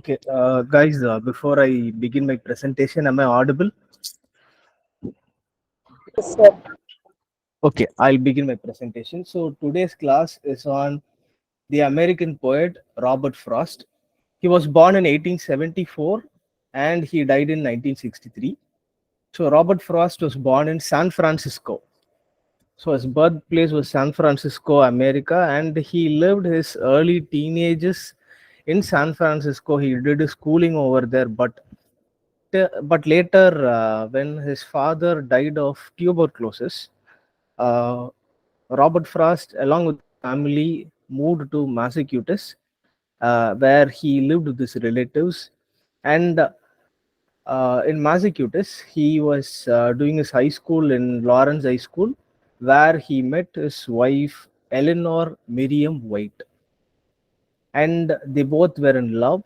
Okay, guys, before I begin my presentation, am I audible? Yes, sir. Okay, I'll begin my presentation. So, today's class is on the American poet Robert Frost. He was born in 1874 and he died in 1963. So, Robert Frost was born in San Francisco. So, his birthplace was San Francisco, America, and he lived his early teenagers in San Francisco. He did his schooling over there, but later, when his father died of tuberculosis, uh, Robert Frost, along with his family, moved to Massachusetts, where he lived with his relatives. And in Massachusetts, he was doing his high school in Lawrence High School, where he met his wife, Eleanor Miriam White, and they both were in love.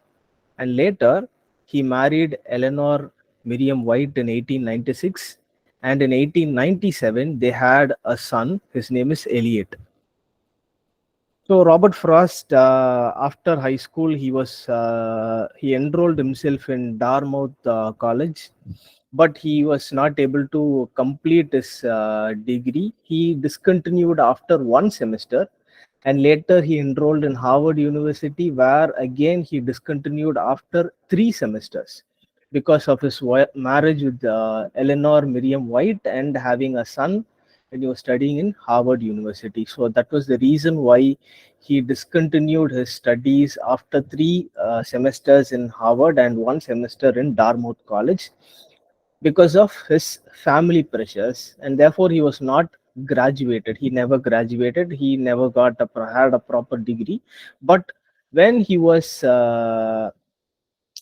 And later he married Eleanor Miriam White in 1896, and in 1897 they had a son. His name is Eliot. So Robert Frost, after high school, he enrolled himself in Dartmouth College, but he was not able to complete his degree. He discontinued after one semester, and later he enrolled in Harvard University, where again he discontinued after 3 semesters because of his marriage with Eleanor Miriam White and having a son when he was studying in Harvard University. So that was the reason why he discontinued his studies after 3 semesters in Harvard and one semester in Dartmouth College because of his family pressures, and therefore he was not graduated. He never graduated. He never had a proper degree. But when he was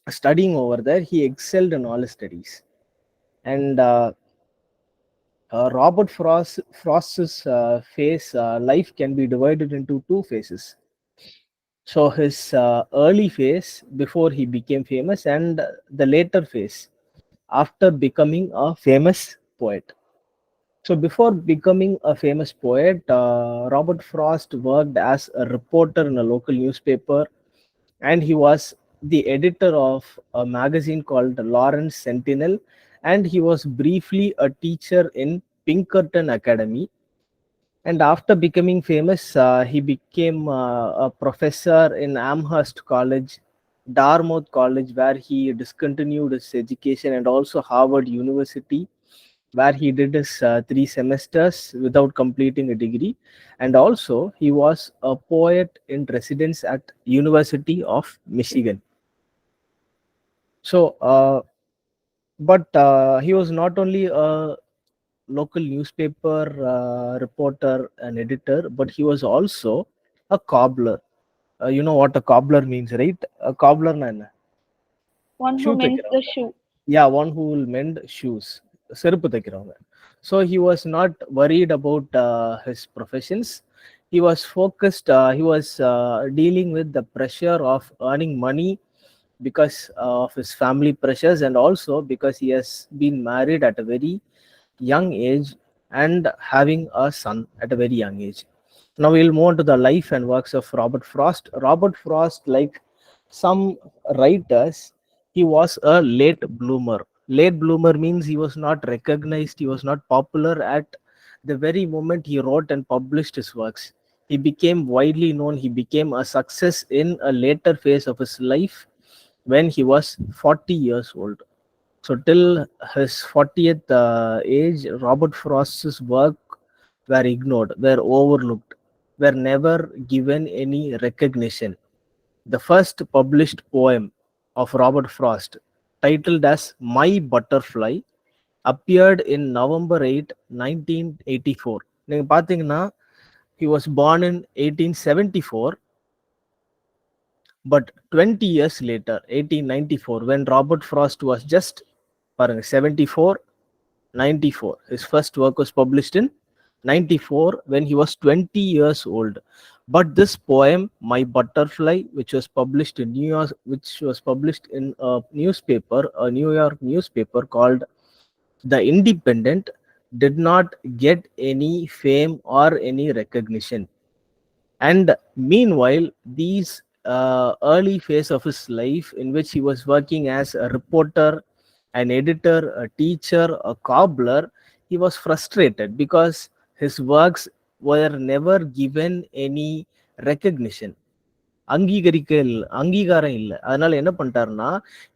studying over there, he excelled in all his studies. And Robert Frost's life can be divided into two phases. So his early phase before he became famous, and the later phase after becoming a famous poet. So before becoming a famous poet, Robert Frost worked as a reporter in a local newspaper, and he was the editor of a magazine called Lawrence Sentinel, and he was briefly a teacher in Pinkerton Academy. And after becoming famous, he became a professor in Amherst College, Dartmouth College, where he discontinued his education, and also Harvard University, where he did his 3 semesters without completing a degree. And also, he was a poet in residence at University of Michigan. So, but he was not only a local newspaper reporter and editor, but he was also a cobbler. You know what a cobbler means, right? A cobbler na One who shoe mends taker. the shoe. Yeah, one who will mend shoes. செருப்பு தைக்கிறவங்க. So he was not worried about his professions. He was focused. He was dealing with the pressure of earning money because of his family pressures, and also because he has been married at a very young age and having a son at a very young age. Now we'll move on to the life and works of Robert Frost. Robert Frost, like some writers, he was a late bloomer. Late bloomer means he was not recognized, he was not popular at the very moment he wrote and published his works. He became widely known, he became a success in a later phase of his life when he was 40 years old. So till his 40th age, Robert Frost's work were ignored, were overlooked, were never given any recognition. The first published poem of Robert Frost, titled as My Butterfly, appeared in November 8, 1984. நீங்க பார்த்தீங்கன்னா, he was born in 1874, but 20 years later, 1894, when Robert Frost was just 74, 94. His first work was published in 94 when he was 20 years old. But this poem, My Butterfly, which was published in New York, which was published in a New York newspaper called The Independent, did not get any fame or any recognition. And meanwhile, these early phase of his life, in which he was working as a reporter, an editor, a teacher, a cobbler, he was frustrated because his works were never given any recognition. அங்கீகாரம் இல்லை. அதனால என்ன பண்ணிட்டாருன்னா,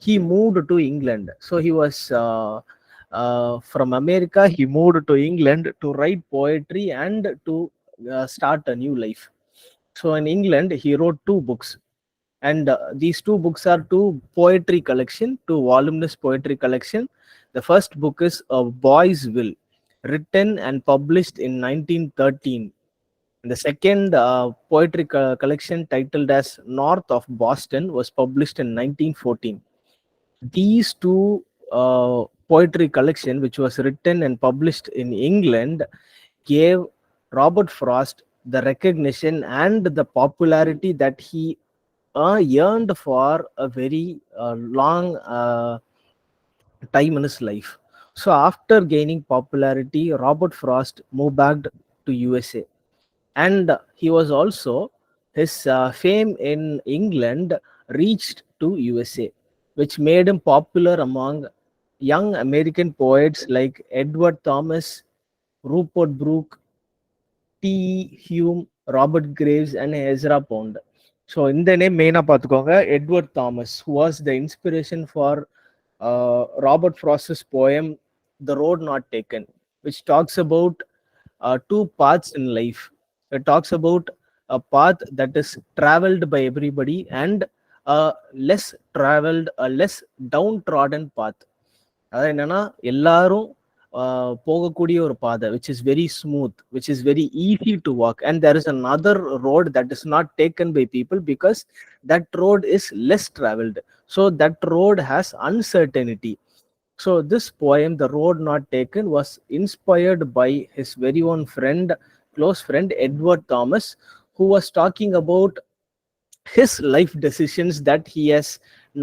he moved to England. So he was from America, he moved to England to write poetry and to start a new life. So in England, he wrote two books, and these two books are two poetry collection, two voluminous poetry collection. The first book is A Boy's Will, written and published in 1913. The second poetry collection, titled as North of Boston, was published in 1914. These two poetry collection, which was written and published in England, gave Robert Frost the recognition and the popularity that he yearned for a very long time in his life. So after gaining popularity, Robert Frost moved back to USA, and he was also, his fame in England reached to USA, which made him popular among young American poets like Edward Thomas, Rupert Brooke, T. Hume, Robert Graves, and Ezra Pound. So இந்த name மெயினா பார்த்துக்கோங்க. Edward Thomas, who was the inspiration for Robert Frost's poem The Road Not Taken, which talks about two paths in life. It talks about a path that is traveled by everybody and a less traveled, a less downtrodden path. அதாவது என்னன்னா, எல்லாரும் போகக்கூடிய ஒரு பாதை, which is very smooth, which is very easy to walk, and there is another road that is not taken by people because that road is less traveled, so that road has uncertainty. So this poem, The Road Not Taken, was inspired by his very own friend, close friend, Edward Thomas, who was talking about his life decisions that he has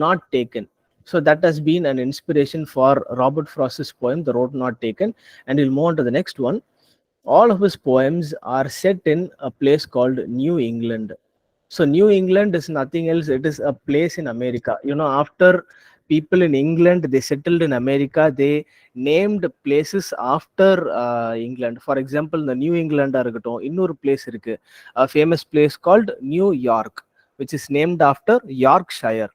not taken. So that has been an inspiration for Robert Frost's poem, The Road Not Taken. And we'll move on to the next one. All of his poems are set in a place called New England. So New England is nothing else, it is a place in America. You know, after people in England, they settled in America, they named places after England. For example, the New England இருக்கட்டும், இன்னொரு place இருக்கு, a famous place called New York, which is named after Yorkshire.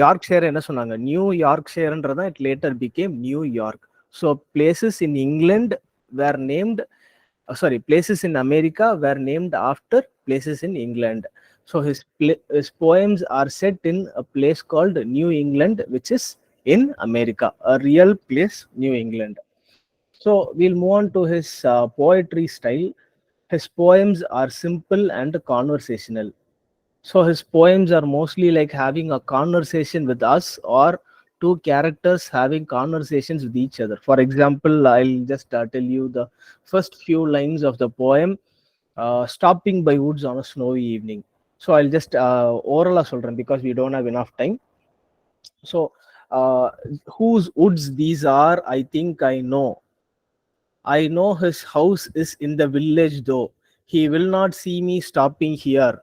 Yorkshire என்ன சொன்னாங்க, new யார்க்ஷயர்ன்றதான் it later became New York. So places in England were named, places in America were named after places in England. So his poems are set in a place called New England, which is in America, a real place, New England. So we'll move on to his poetry style. His poems are simple and conversational. So his poems are mostly like having a conversation with us, or two characters having conversations with each other. For example, I'll just tell you the first few lines of the poem, stopping by woods on a snowy evening. So I'll just oral solren because we don't have enough time. So whose woods these are, I think I know. I know his house is in the village, though he will not see me stopping here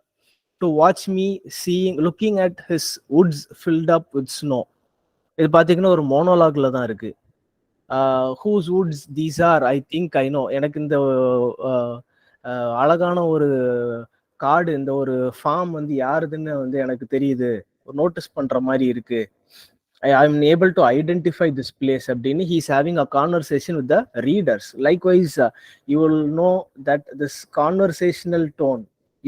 to watch me seeing looking at his woods filled up with snow. இது பார்த்தீங்கன்னா ஒரு மோனோலாக்ல தான் இருக்கு. Whose woods these are, I think I know. எனக்கு இந்த அழகான ஒரு காடு, இந்த ஒரு ஃபார்ம் வந்து யாருதுன்னு வந்து எனக்கு தெரியுது, நோட்டீஸ் பண்ற மாதிரி இருக்கு. I'm able to identify this place. Abdini, he's having a conversation with the readers. Likewise, you will know that this conversational tone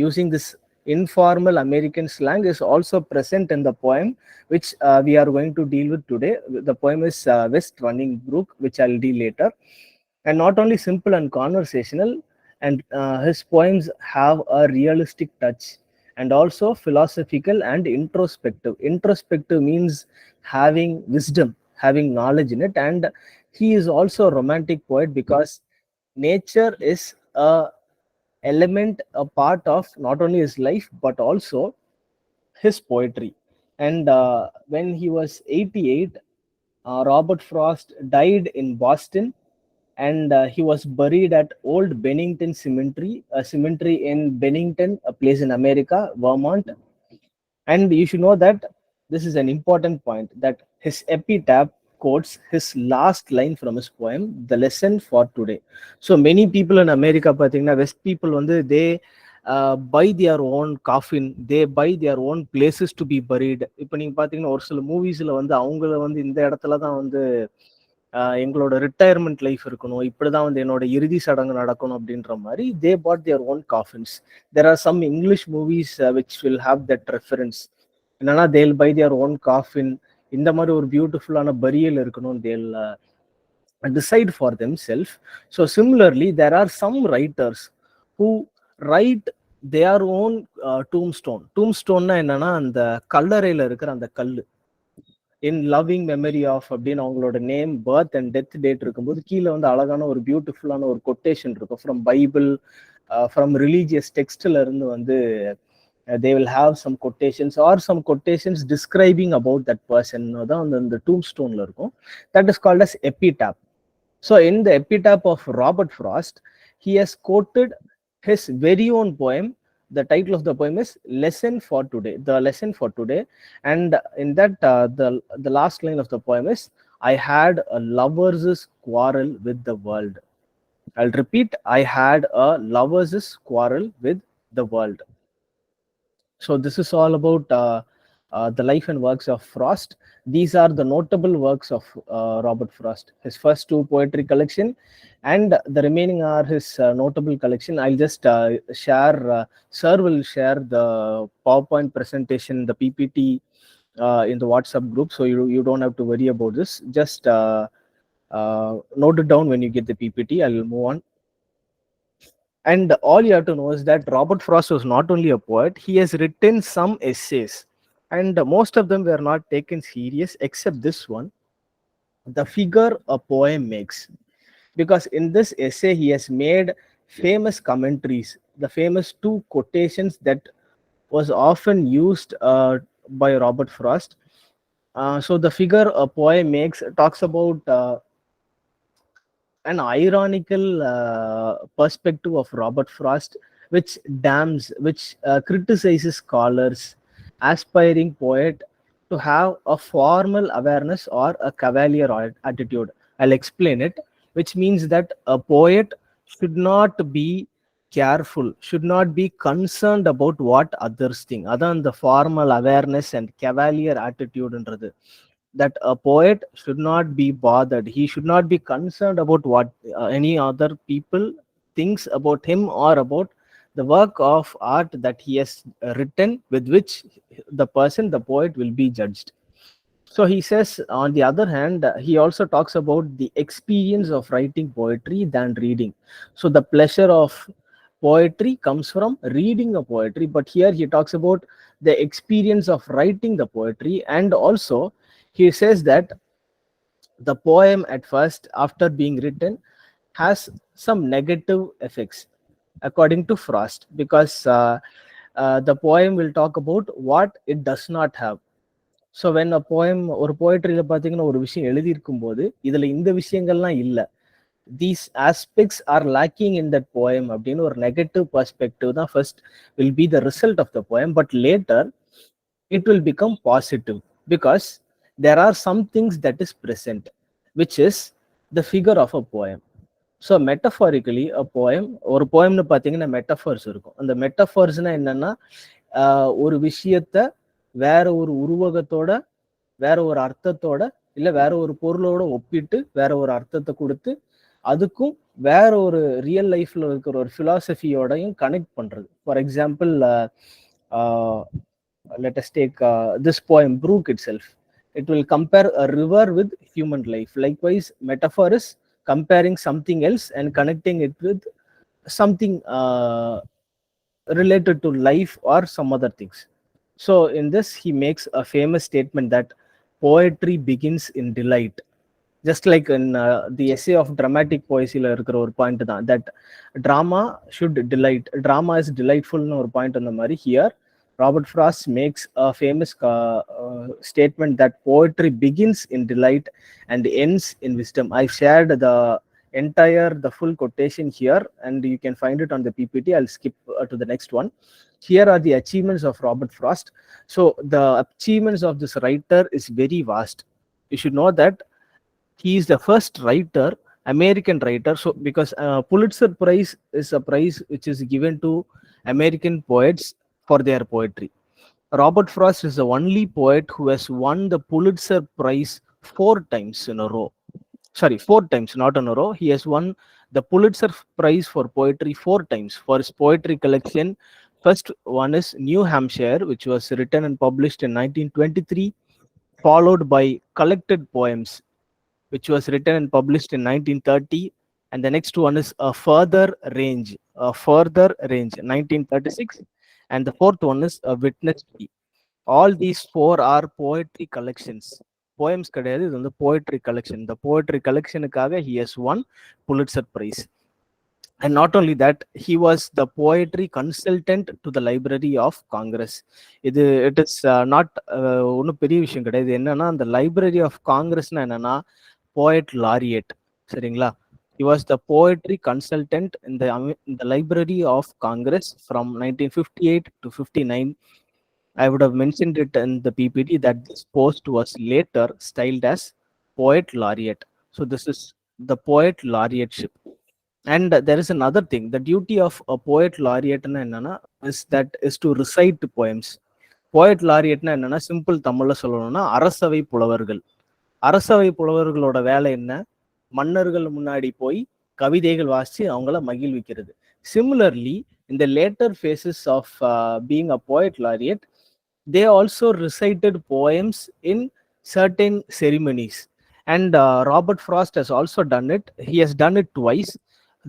using this informal American slang is also present in the poem, which we are going to deal with today. The poem is West Running Brook, which I'll deal later. And not only simple and conversational, and his poems have a realistic touch, and also philosophical and introspective. Introspective means having wisdom, having knowledge in it. And he is also a romantic poet because nature is a element, a part of not only his life but also his poetry. And when he was 88, Robert Frost died in Boston, and he was buried at Old Bennington Cemetery, a cemetery in Bennington, a place in America, Vermont. And you should know that this is an important point, that his epitaph quotes his last line from his poem, The Lesson for Today. So many people in America, West people, they buy their own coffin, they buy their own places to be buried. இப்போ நீங்க பாத்தீங்கன்னா ஒரு சில மூவிஸ்ல அவங்கள இந்த இடத்துல தான் எங்களோட ரிட்டையர்மெண்ட் லைஃப் இருக்கணும், இப்படிதான் என்னோட இறுதி சடங்கு நடக்கணும் அப்படின்ற மாதிரி they put their own coffins. There are some English movies which will have that reference. என்னன்னா தேல் பை தியர் ஓன் காஃபின், இந்த மாதிரி ஒரு பியூட்டிஃபுல்லான பரியல் இருக்கணும், தேல் decide for themselves. So similarly, there are some writers who write their own tombstone. Tombstone என்னன்னா அந்த கல்லறையில இருக்கிற அந்த கல்லு, இன் லவ்விங் மெமரி ஆஃப் அப்படின்னு அவங்களோட name, birth and death date இருக்கும்போது கீழே அழகான ஒரு பியூட்டிஃபுல்லான ஒரு கொட்டேஷன் இருக்கும் ஃப்ரம் பைபிள், ஃப்ரம் ரிலீஜியஸ் டெக்ஸ்ட்ல இருந்து they will have some quotations or some quotations describing about that person தான் அந்த tombstone ல இருக்கும். That is called as epitaph. So in the epitaph of Robert Frost, he has quoted his very own poem. The title of the poem is Lesson for Today, The Lesson for Today. And in that, the last line of the poem is, I had a lover's quarrel with the world. I'll repeat, I had a lover's quarrel with the world. So this is all about the life and works of Frost. These are the notable works of Robert Frost. His first two poetry collection, and the remaining are his notable collection. I'll just share. Sir will share the PowerPoint presentation, the PPT, in the WhatsApp group, so you don't have to worry about this. Just note it down when you get the PPT. I'll move on. And all you have to know is that Robert Frost was not only a poet, he has written some essays. And most of them were not taken serious, except this one, The Figure a Poem Makes. Because in this essay, he has made famous commentaries, the famous two quotations that was often used by Robert Frost. So The Figure a Poem Makes talks about an ironical perspective of Robert Frost, which damns, which criticizes scholars, aspiring poet to have a formal awareness or a cavalier attitude. I'll explain it, which means that a poet should not be careful, should not be concerned about what others think. Adan the formal awareness and cavalier attitude that a poet should not be bothered, he should not be concerned about what any other people thinks about him or about the work of art that he has written, with which the poet will be judged. So he says, on the other hand, he also talks about the experience of writing poetry than reading. So the pleasure of poetry comes from reading a poetry, but here he talks about the experience of writing the poetry. And also he says that the poem at first, after being written, has some negative effects according to Frost, because the poem will talk about what it does not have. So when a poem, ஒரு போயட்ரியில் பார்த்தீங்கன்னா ஒரு விஷயம் எழுதியிருக்கும் போது இதில் இந்த விஷயங்கள்லாம் இல்லை, these aspects are lacking in that poem அப்படின்னு ஒரு நெகட்டிவ் பர்ஸ்பெக்டிவ் தான் first will be the result of the poem. But later it will become positive because there are some things that is present, which is the figure of a poem. So metaphorically a poem, ஒரு போயம்னு பார்த்தீங்கன்னா metaphors இருக்கும். அந்த மெட்டஃபர்ஸ்னா என்னன்னா, ஒரு விஷயத்த வேற ஒரு உருவகத்தோட, வேற ஒரு அர்த்தத்தோட, இல்லை வேற ஒரு பொருளோட ஒப்பிட்டு வேற ஒரு அர்த்தத்தை கொடுத்து அதுக்கும் வேற ஒரு ரியல் லைஃப்ல இருக்கிற ஒரு பிலாசபியோடையும் கனெக்ட் பண்றது. For example, let us take this poem Brook itself. It will compare a river with human life. Likewise, metaphor is comparing something else and connecting it with something related to life or some other things. So in this he makes a famous statement that poetry begins in delight. Just like in the essay of dramatic poesy la irukra or point தான், that drama should delight, drama is delightful nu or point on the mari. Here Robert Frost makes a famous statement that poetry begins in delight and ends in wisdom. I shared the entire the full quotation here, and you can find it on the PPT. I'll skip to the next one. Here are the achievements of Robert Frost. So the achievements of this writer is very vast. You should know that he is the first writer, American writer. So because Pulitzer Prize is a prize which is given to American poets for their poetry. Robert Frost is the only poet who has won the Pulitzer Prize 4 times in a row. Sorry, 4 times, not in a row. He has won the Pulitzer Prize for poetry 4 times for his poetry collection. First one is New Hampshire, which was written and published in 1923, followed by Collected Poems, which was written and published in 1930. And the next one is A Further Range, 1936. And the fourth one is A Witness Tree. All these four are poetry collections. Poems கிடையாது, இது வந்து poetry collection. The poetry collectionக்காக he has won Pulitzer Prize. And not only that, he was the poetry consultant to the Library of Congress. It is not ஒன்றும் பெரிய விஷயம் கிடையாது. என்னன்னா அந்த Library of Congressனா என்னன்னா poet laureate, சரிங்களா? He was the poetry consultant in the Library of Congress from 1958 to 59. I would have mentioned it in the PPT that this post was later styled as poet laureate. So this is the poet laureateship. And there is another thing. The duty of a poet laureate is to recite poems. Poet laureate என்னன்னா simple தமிழ்ல சொல்லணும்னா அரசவை புலவர்கள். அரசவை புலவர்களோட வேலை என்ன? மன்னர்கள் முன்னாடி போய் கவிதைகள் வாசிச்சு அவங்கள மகிழ்விக்கிறது. Similarly, in the later phases of being a poet laureate, they also recited poems in certain ceremonies. And Robert Frost has also done it. He has done it twice.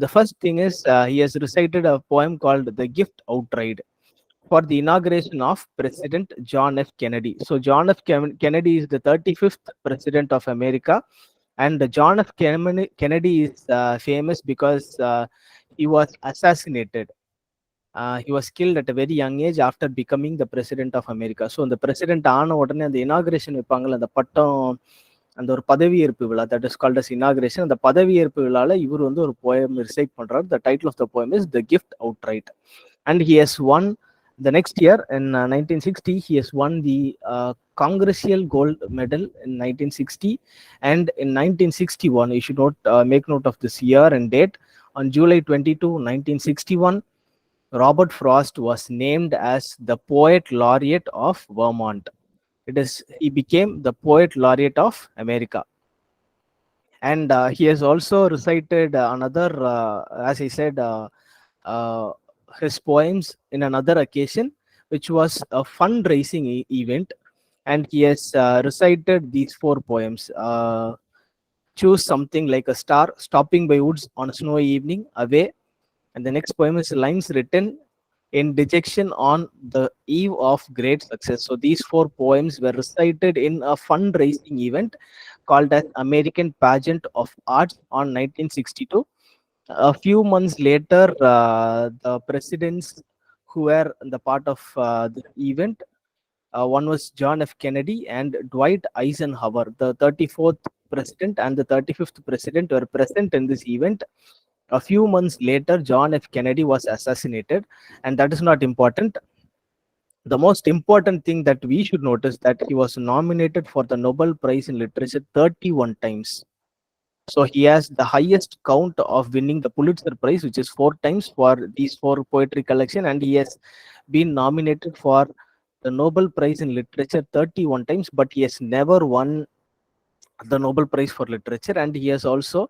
The first thing is he has recited a poem called The Gift Outright for the inauguration of President John F. Kennedy. So John F. Kennedy is the 35th president of America, and John F. Kennedy is famous because he was assassinated. He was killed at a very young age after becoming the president of America. So the president ஆன உடனே அந்த inauguration வைப்பாங்கல்ல, அந்த பட்டம், அந்த ஒரு பதவியேற்பு விழா, that is called as inauguration. அந்த பதவியேற்பு விழால இவர் வந்து ஒரு poem recite பண்றாரு. The title of the poem is The Gift Outright. And he has won the next year in 1960. He has won the Congressional Gold Medal in 1960. And in 1961, you should make note of this year and date. On July 22, 1961, Robert Frost was named as the Poet Laureate of Vermont. He became the Poet Laureate of America. And he has also recited another, as I said, his poems in another occasion, which was a fundraising event. And he has recited these 4 poems. Choose Something Like a Star, Stopping by Woods on a Snowy Evening, Away. And the next poem is Lines Written in Dejection on the Eve of Great Success. So these 4 poems were recited in a fundraising event called as American Pageant of Arts on 1962. A few months later, the presidents who were the part of the event, one was John F. Kennedy and Dwight Eisenhower, the 34th president and the 35th president, were present in this event. A few months later, John F. Kennedy was assassinated, and that is not important. The most important thing that we should notice that he was nominated for the Nobel Prize in Literature 31 times. So he has the highest count of winning the Pulitzer Prize, which is 4 times for these 4 poetry collection, and he has been nominated for the Nobel Prize in Literature 31 times, but he has never won the Nobel Prize for Literature. And he has also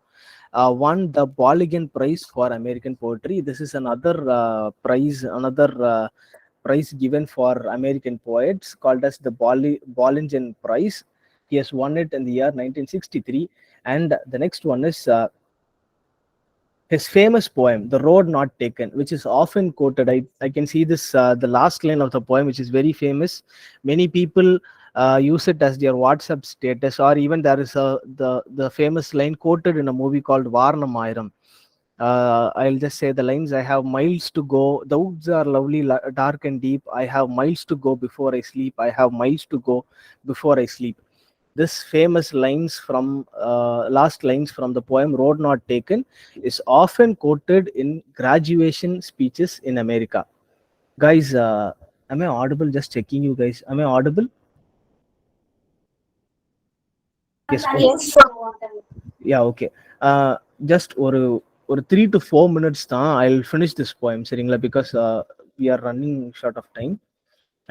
won the Bolligan Prize for American Poetry. This is another prize given for American poets called as the Bolligan Prize. He has won it in the year 1963. And the next one is his famous poem, The Road Not Taken, which is often quoted. I can see this, the last line of the poem, which is very famous. Many people use it as their WhatsApp status, or even there is the famous line quoted in a movie called Varnam Ayram. I'll just say the lines. I have miles to go. The woods are lovely, dark and deep. I have miles to go before I sleep. I have miles to go before I sleep. This famous lines from last lines from the poem Road Not Taken is often quoted in graduation speeches in America. Guys, am I audible? Just checking you guys. Am I audible? Yes, okay. Yes, sir. Yeah, okay. Just ஒரு 3 to 4 minutes தான் I'll finish this poem சரிங்களா, because we are running short of time.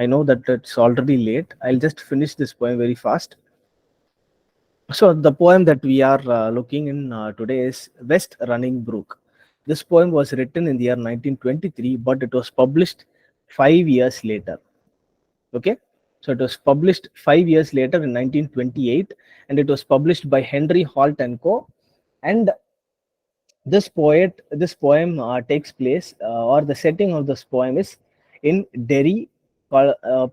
I know that it's already late. I'll just finish this poem very fast. So the poem that we are looking in today is West Running Brook. This poem was written in the year 1923, but it was published 5 years later. Okay, so it was published 5 years later in 1928, and it was published by Henry Holt and Co. And this poem takes place, or the setting of this poem is in Derry,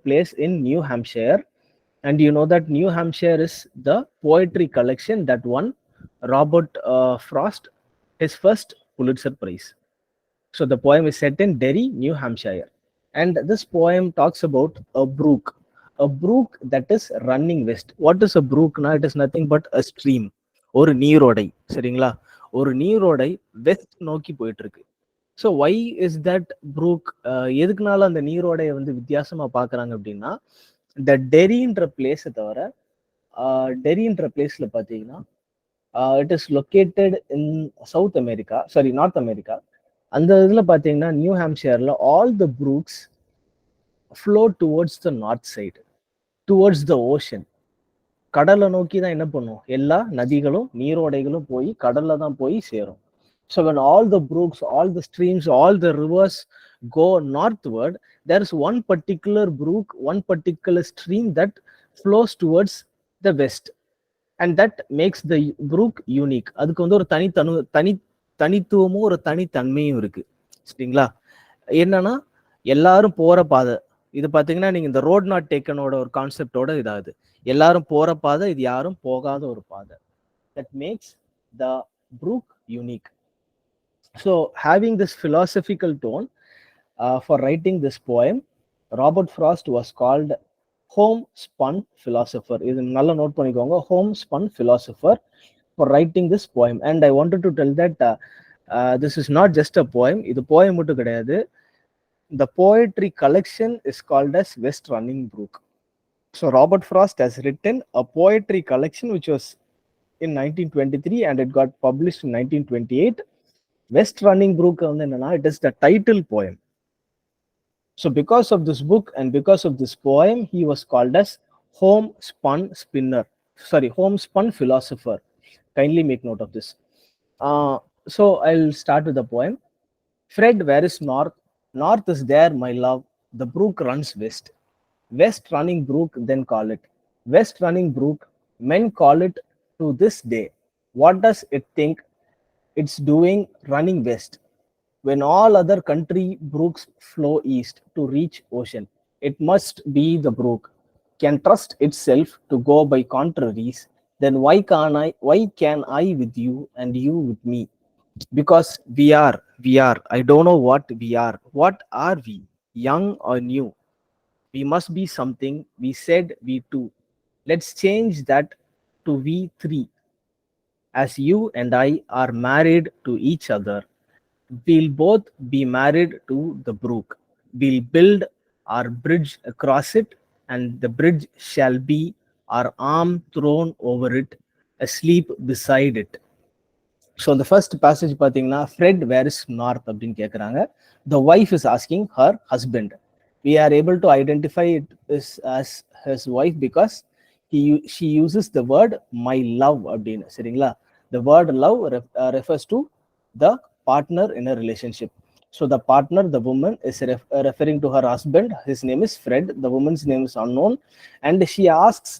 place in New Hampshire. And you know that New Hampshire is the poetry collection that won Robert Frost his first Pulitzer Prize. So the poem is set in Derry, New Hampshire. And this poem talks about a brook that is running west. What is a brook? Now it is nothing but a stream. ஒரு நீரோடை சரிங்களா, ஒரு நீரோடை west நோக்கி போயிட்டு இருக்கு. So why is that brook? எதுக்குனால அந்த நீரோடையை வந்து வித்தியாசமா பாக்குறாங்க அப்படின்னா, இந்த டெரின்ற பிளேஸை தவிர டெரின்ற பிளேஸ்ல பாத்தீங்கன்னா it is located in South America, sorry North America. அந்த இதில் பார்த்தீங்கன்னா நியூ ஹாம்ஷயர்ல all the brooks flow towards the north side, towards the ocean. கடலை நோக்கி தான் என்ன பண்ணும், எல்லா நதிகளும் நீரோடைகளும் போய் கடல்ல தான் போய் சேரும். So when all the brooks, all the streams, all the rivers go northward, there is one particular brook, one particular stream that flows towards the west, and that makes the brook unique. அதுக்கு வந்து ஒரு தனித்துவமும் ஒரு தனித்தன்மையும் இருக்கு சரிங்களா. என்னன்னா எல்லாரும் போற பாதை இது பாத்தீங்கன்னா, நீங்க இந்த ரோட் நாட் டேக்கனோட ஒரு கான்செப்டோட இதாகுது. எல்லாரும் போற பாதை, இது யாரும் போகாத ஒரு பாதை. That makes the brook unique. So having this philosophical tone for writing this poem, Robert Frost was called homespun philosopher. இது நல்லா நோட் பண்ணிக்கோங்க, homespun philosopher for writing this poem. And I wanted to tell that this is not just a poem. இது poem மட்டும் கிடையாது. The poetry collection is called as West Running Brook. So Robert Frost has written a poetry collection which was in 1923 and it got published in 1928. West Running Brook வந்து என்னன்னா, it is the title poem. So because of this book and because of this poem, he was called as homespun philosopher. Kindly make note of this. So I'll start with the poem. Fred, where is north? North is there, my love. The brook runs west. West Running Brook, then call it. West Running Brook, men call it to this day. What does it think it's doing running west? When all other country brooks flow east to reach ocean, it must be the brook. Can trust itself to go by contraries, then why can I with you and you with me? Because we are, I don't know what we are. What are we? Young or new? We must be something. We said we two. Let's change that to we three. As you and I are married to each other, we'll both be married to the brook. We'll build our bridge across it, and the bridge shall be our arm thrown over it, asleep beside it. So the first passage பார்த்தீங்கன்னா, Fred, where is north அப்படின்னு கேட்குறாங்க. The wife is asking her husband. We are able to identify it as his wife because she uses the word my love அப்படின்னு சரிங்களா. The word love refers to the partner in a relationship. So the partner, the woman, is referring to her husband. His name is Fred. The woman's name is unknown. And she asks,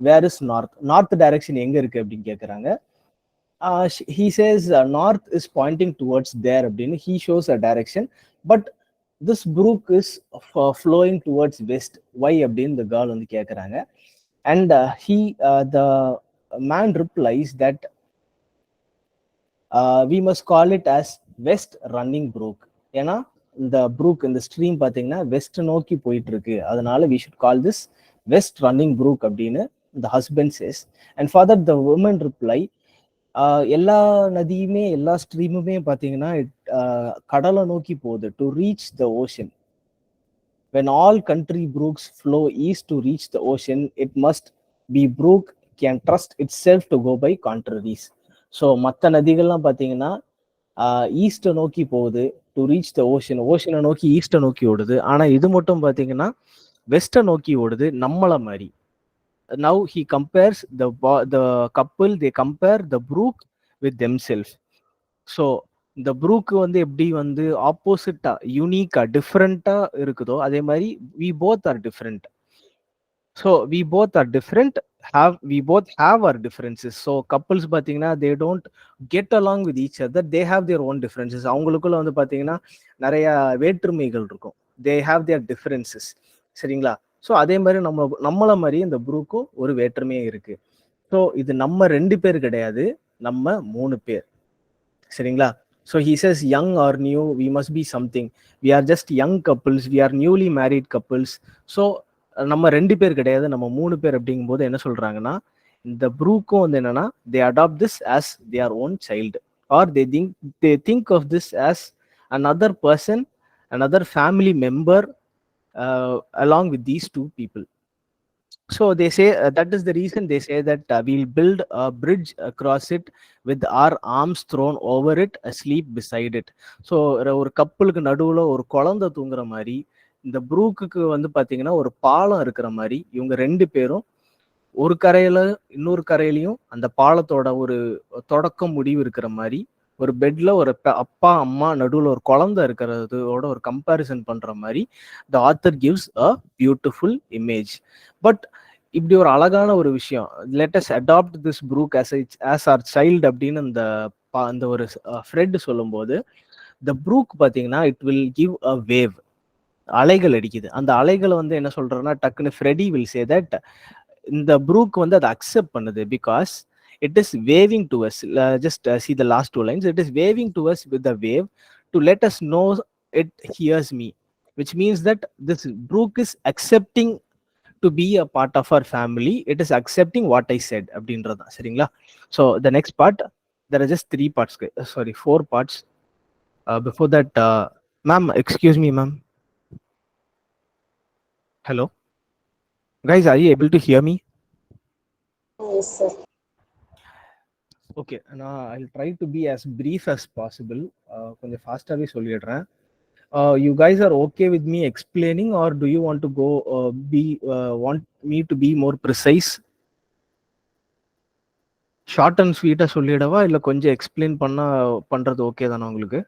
where is north? North direction எங்க இருக்கு அப்படின்னு கேட்குறாங்க. He says north is pointing towards there. He shows a direction, but this brook is flowing towards west. Why? The girl on the கேக்குறாங்க. And the man replies that we must call it as West Running Brook. ஏன்னா இந்த brook, இந்த stream பார்த்தீங்கன்னா west நோக்கி போயிட்டு இருக்கு, அதனால we should call this West Running Brook அப்படின்னு the husband says. And for that the woman reply, எல்லா நதியுமே எல்லா ஸ்ட்ரீமுமே பார்த்தீங்கன்னா கடலை நோக்கி போகுது to reach the ocean. When all country brooks flow east to reach the ocean, it must be brook can trust itself to go by contraries. So மற்ற நதிகள்லாம் பார்த்தீங்கன்னா ஈஸ்ட்டை நோக்கி போகுது டு ரீச் த ஓஷன், ஓஷனை நோக்கி ஈஸ்ட்டை நோக்கி ஓடுது. ஆனால் இது மட்டும் பார்த்தீங்கன்னா வெஸ்ட்டை நோக்கி ஓடுது நம்மளை மாதிரி. Now he compares the couple, they compare the brook with themselves. So இந்த ப்ரூக்கு வந்து எப்படி வந்து ஆப்போசிட்டா யூனிக்கா டிஃப்ரெண்டா இருக்குதோ அதே மாதிரி we both are different. So we both are different, we both have our differences. So couples பார்த்தீங்கன்னா they don't get along with each other, they have their own differences. அவங்களுக்குள்ள வந்து பார்த்தீங்கன்னா நிறைய வேற்றுமைகள் இருக்கும், தே ஹாவ் தேர் டிஃபரன்சஸ். சரிங்களா? So அதே மாதிரி நம்மள மாதிரி இந்த ப்ரூக்கும் ஒரு வேற்றுமையே இருக்கு. ஸோ இது நம்ம 2 பேர் கிடையாது, நம்ம 3 பேர். சரிங்களா? So he says young or new, we must be something, we are just young couples, we are newly married couples. So நம்ம 2 பேர் கிடையாது, நம்ம 3 பேர். அப்படிங்கும்போது என்ன சொல்றாங்கன்னா, இந்த ப்ரூக்கும் வந்து என்னன்னா they adopt this as their own child, or they think of this as another person, another family member along with these 2 people. So they say that is the reason they say that we'll build a bridge across it with our arms thrown over it, asleep beside it. So ஒரு கப்பலுக்கு நடுவுல ஒரு குழந்தை தூங்குற மாதிரி, இந்த ப்ரூக்குக்கு வந்து பாத்தீங்கன்னா ஒரு பாலம் இருக்கிற மாதிரி, இவங்க 2 பேரும் ஒரு கரையில இன்னொரு கரையிலையும் அந்த பாலத்தோட ஒரு தொடக்கம் முடிவு இருக்கிற மாதிரி, ஒரு பெட்ல ஒரு அப்பா அம்மா நடுவுல ஒரு குழந்தை இருக்கிறதோட ஒரு கம்பேரிசன் பண்ற மாதிரி the author gives a beautiful image. But இப்படி ஒரு அழகான ஒரு விஷயம், let us adopt this brook as our child அப்படின்னு அந்த ஒரு ஃப்ரெட் சொல்லும்போது, த ப்ரூக் பார்த்தீங்கன்னா it will give a wave, அலைகள் அடிக்குது. அந்த அலைகளை வந்து என்ன சொல்றேன்னா டக்குன்னு ஃப்ரெடி வில் சே தட் இந்த ப்ரூக் வந்து அதை அக்செப்ட் பண்ணுது because it is waving to us. Just see the last 2 lines. It is waving to us with the wave to let us know it hears me, which means that this brook is accepting to be a part of our family. It is accepting what I said அப்படின்றதா. சரிங்களா? So the next part, there are just 3 parts, sorry 4 parts. Before that, ma'am, excuse me ma'am, hello guys, are you able to hear me? Yes, sir. Okay, நான் I try to be as brief as possible. கொஞ்சம் ஃபாஸ்ட்டாகவே சொல்லிடுறேன். You guys are okay with me explaining, or do you want to go want me to be more precise? Short and ஸ்வீட்டாக சொல்லிடவா இல்லை கொஞ்சம் explain பண்ணுறது okay தானே உங்களுக்கு?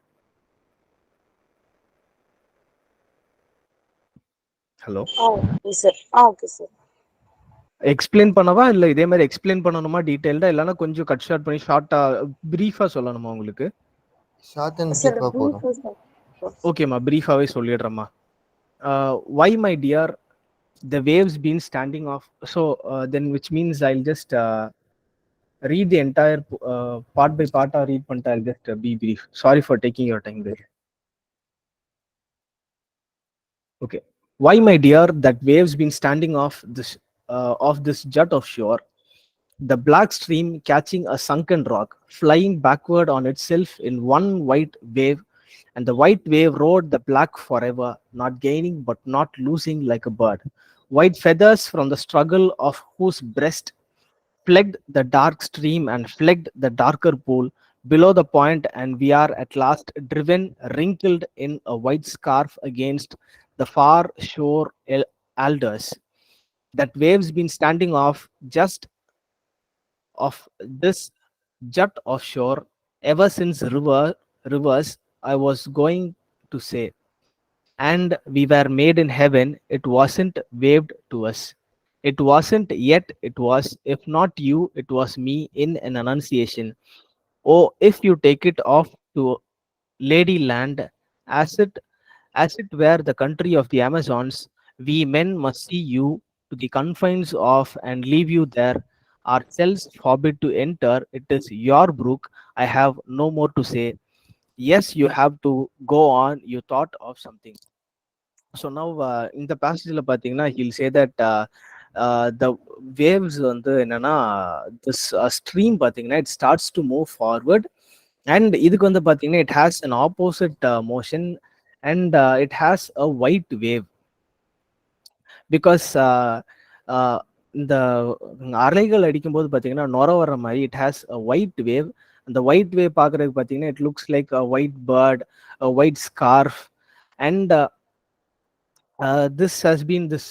Hello, Okay, sir. Okay, sir. Explain பண்ணவா இல்லை இதே மாதிரி எக்ஸ்பிளைன் பண்ணணுமா டீட்டெயில்டாக, இல்லைன்னா கொஞ்சம் கட் ஷார்ட் பண்ணி ஷார்ட்டாக ப்ரீஃபாக சொல்லணுமா உங்களுக்கு? ஷார்ட் அண்ட் Sir, பிரீஃபா brief போதும். is not. ஓகேம்மா, ப்ரீஃபாகவே சொல்லிடுறேம்மா. Why my dear the waves been standing off? So then which means I'll just read the entire part by part, or read panta, I'll just be brief. Sorry for taking your time there. Okay. Why my dear that waves been standing off this jut of shore, the black stream catching a sunken rock, flying backward on itself in one white wave, and the white wave rode the black forever, not gaining but not losing like a bird. White feathers from the struggle of whose breast flecked the dark stream and flecked the darker pool below the point, and we are at last driven, wrinkled in a white scarf against the far shore alders. That waves been standing off just of this jut of shore ever since rivers I was going to say, and we were made in heaven. It wasn't waved to us. It wasn't yet, it was, if not you, it was me in an annunciation. Oh, if you take it off to Lady Land, as it as it were the country of the Amazons, we men must see you to the confines of and leave you there. Ourselves forbid to enter. It is your brook. I have no more to say. Yes, you have to go on. You thought of something. So now in the passage பார்த்தீங்கன்னா he'll say that the waves வந்து என்னன்னா this stream பாத்தீங்கன்னா it starts to move forward, and இதுக்கு வந்து பாத்தீங்கன்னா it has an opposite motion, and it has a white wave because இந்த அலைகள் அடிக்கும்போது பாத்தீங்கன்னா நுர வர்ற மாதிரி it has a white wave. அந்த white wave பார்க்கறதுக்கு பாத்தீங்கன்னா it looks like a white bird, a white scarf, and this has been this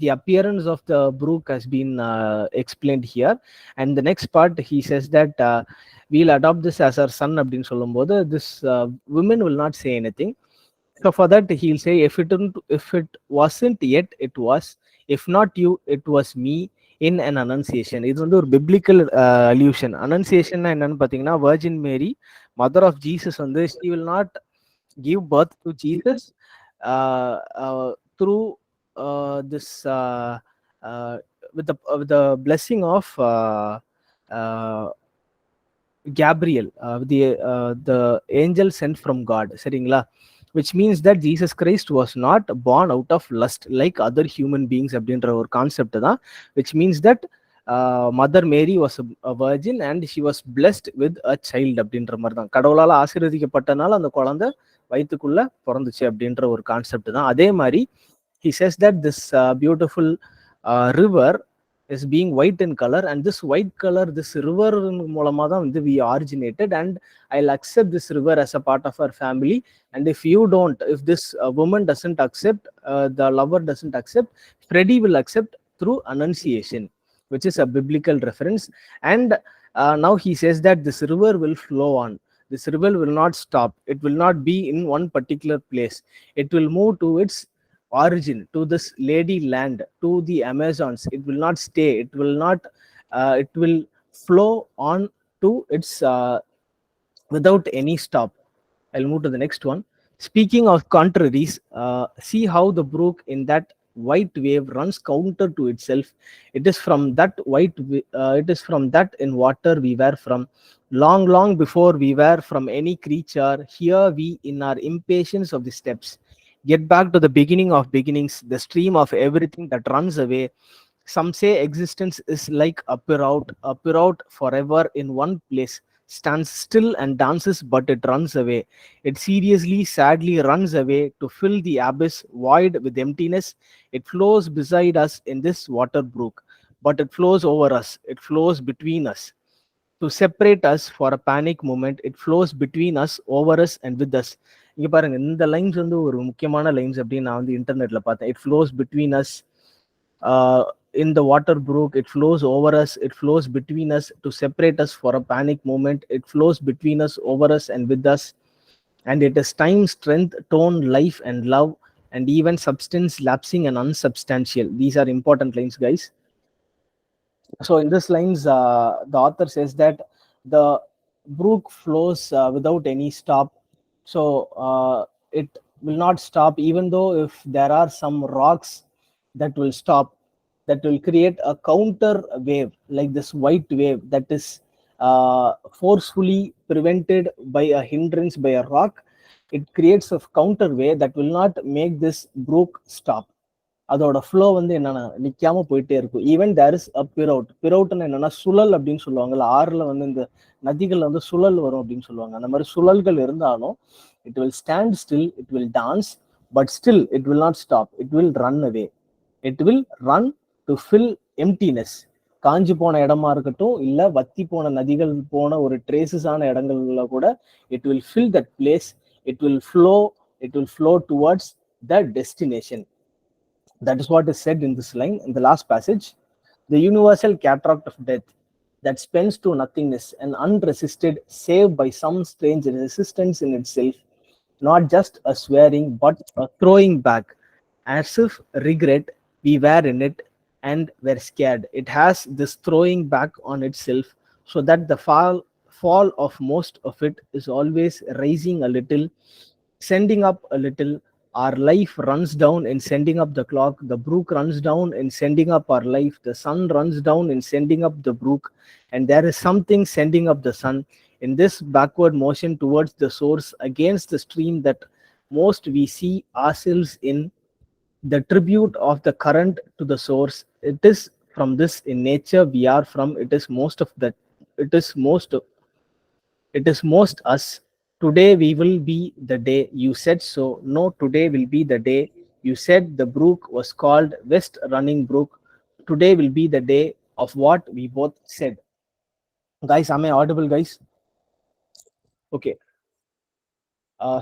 the appearance of the Brook has been explained here. And the next part he says that we'll adopt this as our son அப்படின்னு சொல்லும்போது this women will not say anything. So for that he'll say, if it wasn't yet it was, if not you it was me in an annunciation. இது வந்து ஒரு biblical allusion. Annunciation என்னன்னு பாத்தீங்கன்னா Virgin Mary, mother of Jesus, வந்து she will not give birth to Jesus through this with the blessing of uh, Gabriel, the angel sent from God, சரிங்களா? Which means that Jesus Christ was not born out of lust like other human beings அப்படின்ற ஒரு concept தான். Which means that Mother Mary was a virgin and she was blessed with a child அப்படின்ற மாதிரி தான். கடவுளால் ஆசீர்வதிக்கப்பட்டனால அந்த குழந்தை வயிற்றுக்குள்ள பிறந்துச்சு அப்படின்ற ஒரு கான்செப்ட் தான். அதே மாதிரி he says that this beautiful river is being white in color, and this white color, this river மூலமா தான் வந்து we originated, and I'll accept this river as a part of our family. And if you don't, if this woman doesn't accept, the lover doesn't accept, Freddie will accept through annunciation, which is a biblical reference. And now he says that this river will flow on. This river will not stop. It will not be in one particular place. It will move to its origin, to this lady land, to the Amazons. It will not stay. It will not. It will flow on to its without any stop. I'll move to the next one. Speaking of contraries, see how the brook in that white wave runs counter to itself. It is from that it is from that in water we were from, long, long before we were from any creature. Here we, in our impatience of the steps, get back to the beginning of beginnings, the stream of everything that runs away. Some say existence is like a pirout forever in one place, stands still and dances, but it runs away. It seriously, sadly runs away to fill the abyss void with emptiness. It flows beside us in this water brook, but it flows over us. It flows between us. To separate us for a panic moment, it flows between us, over us, and with us. இங்க பாருங்க, இந்த lines வந்து ஒரு முக்கியமான lines அப்படின்னு நான் வந்து இன்டர்நெட்ல பார்த்தேன். It flows between us in the water brook, it flows over us, it flows between us to separate us for a panic moment, it flows between us, over us, and with us. And it is time, strength, tone, life, and love, and even substance, lapsing and unsubstantial. These are important lines, guys. So in this lines, the author says that the brook flows without any stop. So it will not stop, even though if there are some rocks that will stop, that will create a counter wave, like this white wave that is forcefully prevented by a hindrance, by a rock. It creates a counter wave that will not make this brook stop. அதோட flow வந்து என்னன்னா நிக்காம போயிட்டே இருக்கும். Even there is a பிறவுட்னு என்னன்னா சுழல் அப்படின்னு சொல்லுவாங்கல்ல, ஆறுல வந்து இந்த நதிகள்ல வந்து சுழல் வரும் அப்படின்னு சொல்லுவாங்க. அந்த மாதிரி சுழல்கள் இருந்தாலும் it will stand still, it will dance, but still it will not stop. It will run away. It will run to fill emptiness. காஞ்சி போன இடமா இருக்கட்டும், இல்ல வத்தி போன நதிகள் போன ஒரு ட்ரேசஸான இடங்கள்ல கூட it will fill that place. It will flow towards the destination. That is what is said in this line, in the last passage. The universal cataract of death that spends to nothingness and unresisted, save by some strange resistance in itself, not just a swearing, but a throwing back, as if regret we were in it and were scared. It has this throwing back on itself, so that the fall of most of it is always rising a little, sending up a little. Our life runs down in sending up the clock. The brook runs down in sending up our life. The sun runs down in sending up the brook. And there is something sending up the sun in this backward motion towards the source, against the stream that most we see ourselves in. the tribute of the current to the source. It is from this in nature we are from. It is most of the, it is most, it is most us. Today we will be the day you said so. No, today will be the day you said the brook was called West Running Brook. Today will be the day of what we both said. Guys, am I audible, guys? Okay.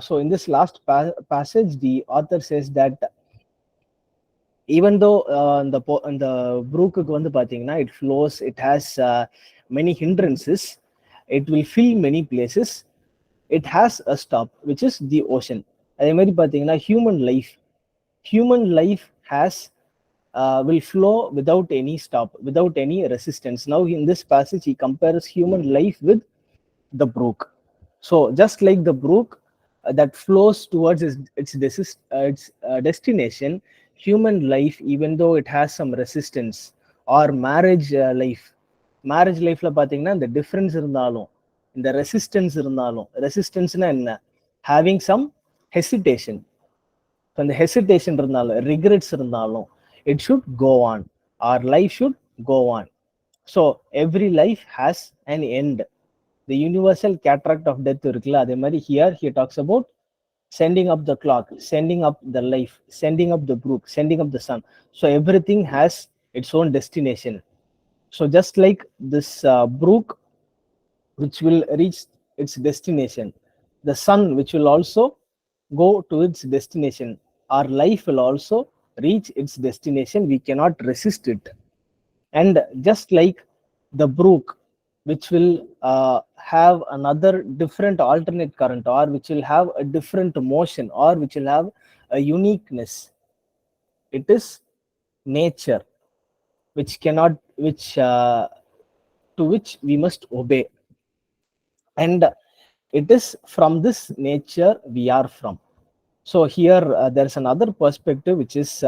So in this last passage, the author says that even though the brook வந்து பாத்தீங்கன்னா it flows, it has many hindrances, it will fill many places, it has a stop which is the ocean. அதே மாதிரி பாத்தீங்கன்னா human life has will flow without any stop, without any resistance. Now in this passage he compares human life with the brook. So just like the brook that flows towards its destination, human life, even though it has some resistance, or marriage lifeல பாத்தீங்கன்னா இந்த difference இருந்தாலும், இந்த resistance இருந்தாலும், ரெசிஸ்டன்ஸ்னா என்ன, having some hesitation. So அந்த hesitation இருந்தாலும், regrets இருந்தாலும், it should go on. Our life should go on. So every life has an end. The universal cataract of death இருக்குல்ல, அதே மாதிரி here he talks about sending up the clock, sending up the life, sending up the brook, sending up the sun. So everything has its own destination. So just like this brook which will reach its destination, the sun which will also go to its destination, our life will also reach its destination. We cannot resist it. And just like the brook which will have another different alternate current, or which will have a different motion, or which will have a uniqueness, it is nature which cannot, which to which we must obey. And it is from this nature we are from. So here there's another perspective which is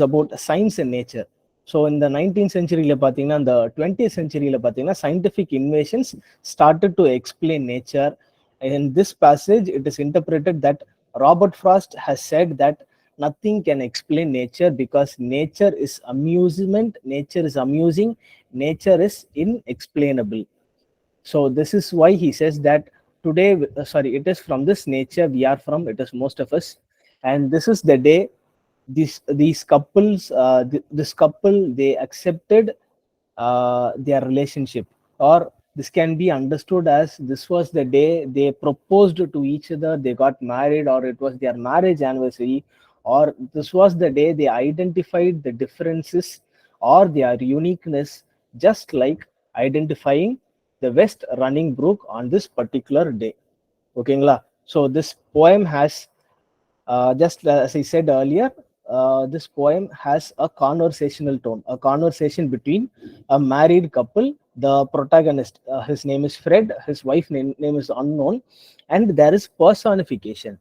about science and nature. So in the 19th century, the 20th century, scientific innovations started to explain nature. In this passage, it is interpreted that Robert Frost has said that nothing can explain nature because nature is amusement, nature is amusing, nature is inexplainable. So this is why he says that today, sorry, it is from this nature we are from, it is most of us. And this is the day these couples, this couple, they accepted their relationship, or this can be understood as this was the day they proposed to each other, they got married, or it was their marriage anniversary, or this was the day they identified the differences or their uniqueness, just like identifying the West Running Brook on this particular day. Okay, so this poem has just as I said earlier, this poem has a conversational tone, a conversation between a married couple. The protagonist, his name is Fred, his wife name is unknown, and there is personification.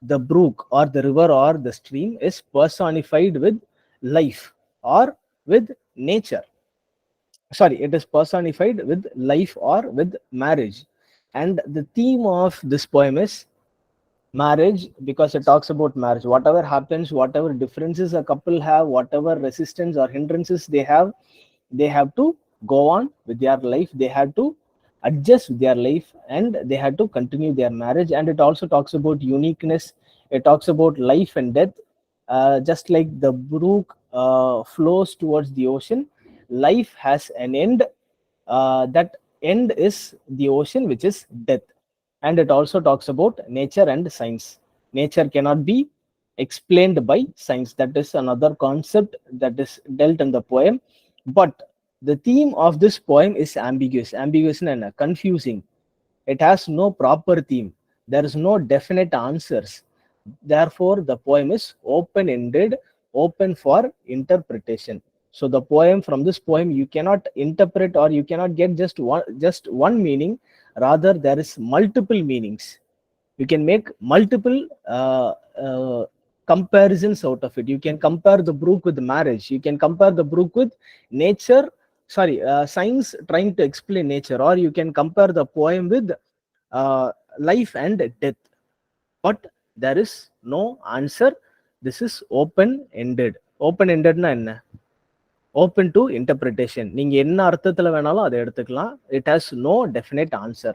The brook or the river or the stream is personified with life or with nature. Sorry, it is personified with life or with marriage. And the theme of this poem is marriage, because it talks about marriage. Whatever happens, whatever differences a couple have, whatever resistance or hindrances they have to go on with their life, they have to adjust their life, and they had to continue their marriage. And it also talks about uniqueness, it talks about life and death. Just like the brook flows towards the ocean, life has an end. That end is the ocean, which is death. And it also talks about nature and science. Nature cannot be explained by science. That is another concept that is dealt in the poem. But the theme of this poem is ambiguous and confusing. It has no proper theme. There is no definite answers. Therefore, the poem is open-ended, open for interpretation. So the poem, from this poem, you cannot interpret, or you cannot get just one meaning. Rather, there is multiple meanings. You can make multiple comparisons out of it. You can compare the brook with marriage. You can compare the brook with nature. Sorry, science trying to explain nature, or you can compare the poem with life and death. But there is no answer. This is open ended. Open endedனா என்ன? Open to interpretation. நீங்க என்ன அர்த்தத்துல வேணாலும் அதை எடுத்துக்கலாம். It has no definite answer.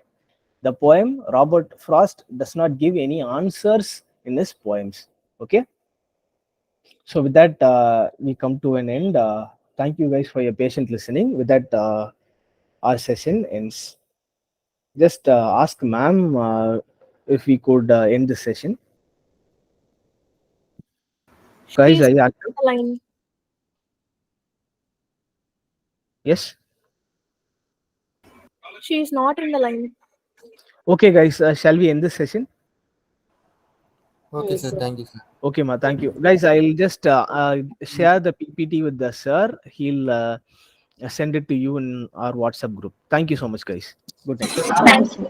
The poem Robert Frost does not give any answers in his poems. Okay. So with that, we come to an end. Thank you guys for your patient listening. With that, our session ends. Just ask ma'am if we could end the session. Guys, She's are you on active? the line. Yes. She is not in the line. Okay, guys, shall we end this session? Okay, Yes, sir. sir. Thank you, sir. Okay, ma. Thank you, guys. I'll just share the PPT with the sir. He'll send it to you in our WhatsApp group. Thank you so much, guys. Good night. Thank you,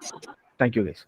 sir. Thank you, guys.